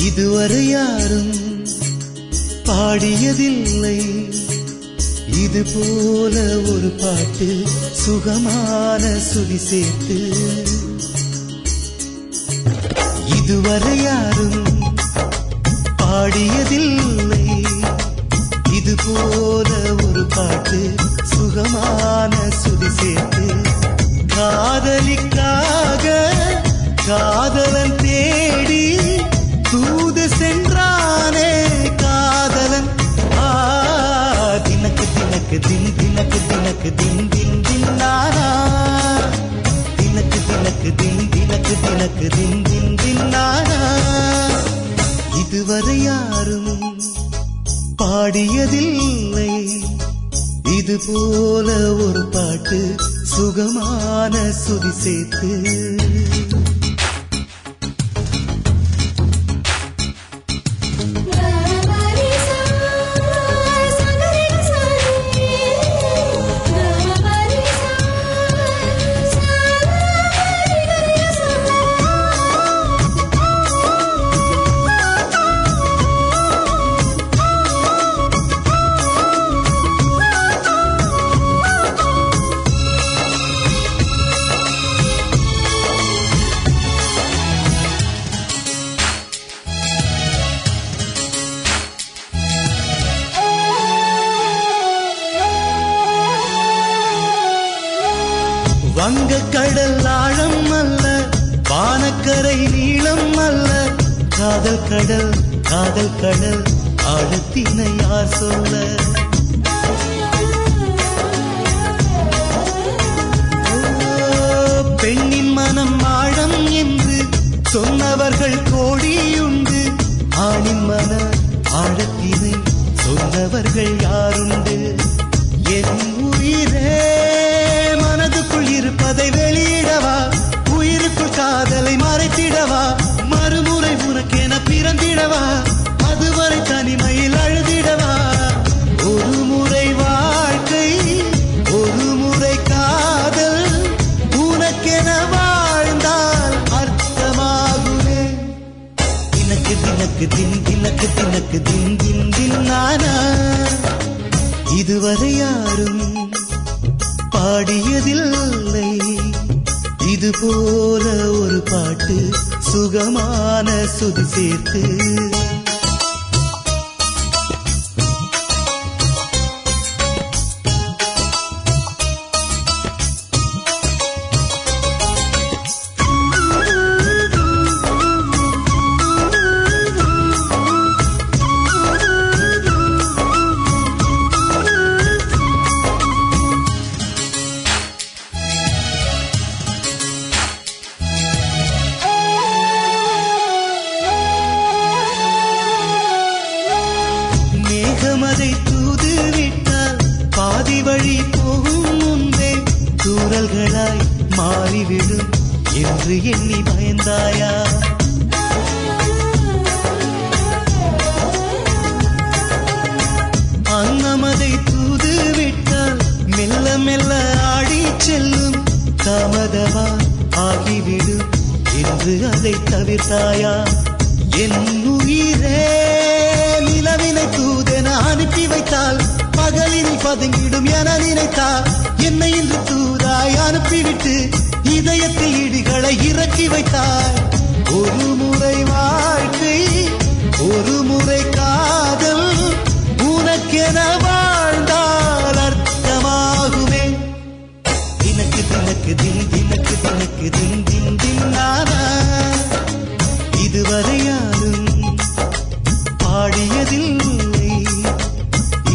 இதுவரை யாரும் பாடியதில்லை இது போல ஒரு பாட்டு சுகமான சுதி சேர்த்து இதுவரை யாரும் பாடியதில்லை இது போல ஒரு பாட்டு சுகமான சுதி சேர்த்து காதலிக்காக காதலன் தேடி தூது சென்றானே காதலன் தினக்கு தினக்கு தின் தினக்கு தினக்கு தின் தின் தின்னானா தினக்கு தினக்கு தின் தினக்கு தினக்கு தின் தின் தின்னானா இதுவரை யாரும் பாடியதில்லை இது போல ஒரு பாட்டு சுகமான சுதி சேர்த்து வங்கக்கடல் ஆழம் அல்ல வானக்கரை நீளம் அல்ல காதல் கடல் ஆழத்தினை யார் சொல்ல பெண்ணின் மனம் ஆழம் என்று சொன்னவர்கள் கோடியுண்டு ஆணின் மன ஆழத்தினை சொன்னவர்கள் யாருண்டு என் உயிரே மனதுக்குள் இருப்பதை வெளியிடவா உயிருக்குள் காதலை மறைத்திடவா மறுமுறை உனக்கென பிறந்திடவா அதுவரை தனிமையில் அழுதிடவா ஒரு முறை வாழ்க்கை ஒரு முறை காதல் உனக்கென வாழ்ந்தால் அர்த்தமாகுமே தினக்கு தினக்கு தின் தினக்கு தினக்கு தின் தின் தின்னானா இதுவரை யாரும் பாடியதில்லை இது போல ஒரு பாட்டு சுகமான சுதி சேர்த்து மேகமதை தூது விட்டால் பாதி வழி போகும் முன்பே தூறல்களாய் மாறிவிடும் என்று எண்ணி பயந்தாயா அன்னமதை தூது விட்டால் மெல்ல மெல்ல ஆடி செல்லும் தாமதமா ஆகிவிடும் என்று அதை தவிர்த்தாயா என் உயிரே நிலவினை தூதென அனுப்பி வைத்தால் பகலில் பதுங்கிடும் என நினைத்தால் என்னை இன்று தூதாய் அனுப்பிவிட்டு இதயத்தில் இடிகளை இறக்கி வைத்தாய் ஒரு முறை வாழ்க்கை ஒரு முறை காதல் உனக்கென வாழ்ந்தால் அர்த்தமாகுமே தினக்கு தினக்கு தின் தினக்கு தினக்கு தின் தின் தின்னானா இதுவரை யாரும் பாடியதில்லை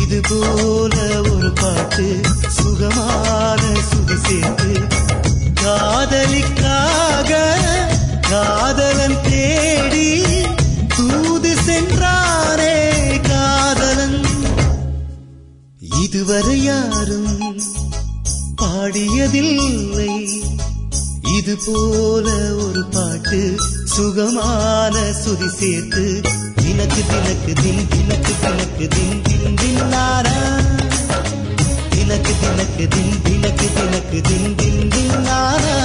இது போல ஒரு பாட்டு சுகமான சுதி சேர்த்து காதலிக்காக காதலன் தேடி தூது சென்றாரே காதலன் இதுவரை யாரும் பாடியதில்லை இது போல ஒரு பாட்டு சுகமான சுதி சேர்த்து தினக்கு தினக்கு தின் தினக்கு தினக்கு தின் தின் தின்னானா தினக்கு தினக்கு தின் தினக்கு தினக்கு தின் தின் தின்னானா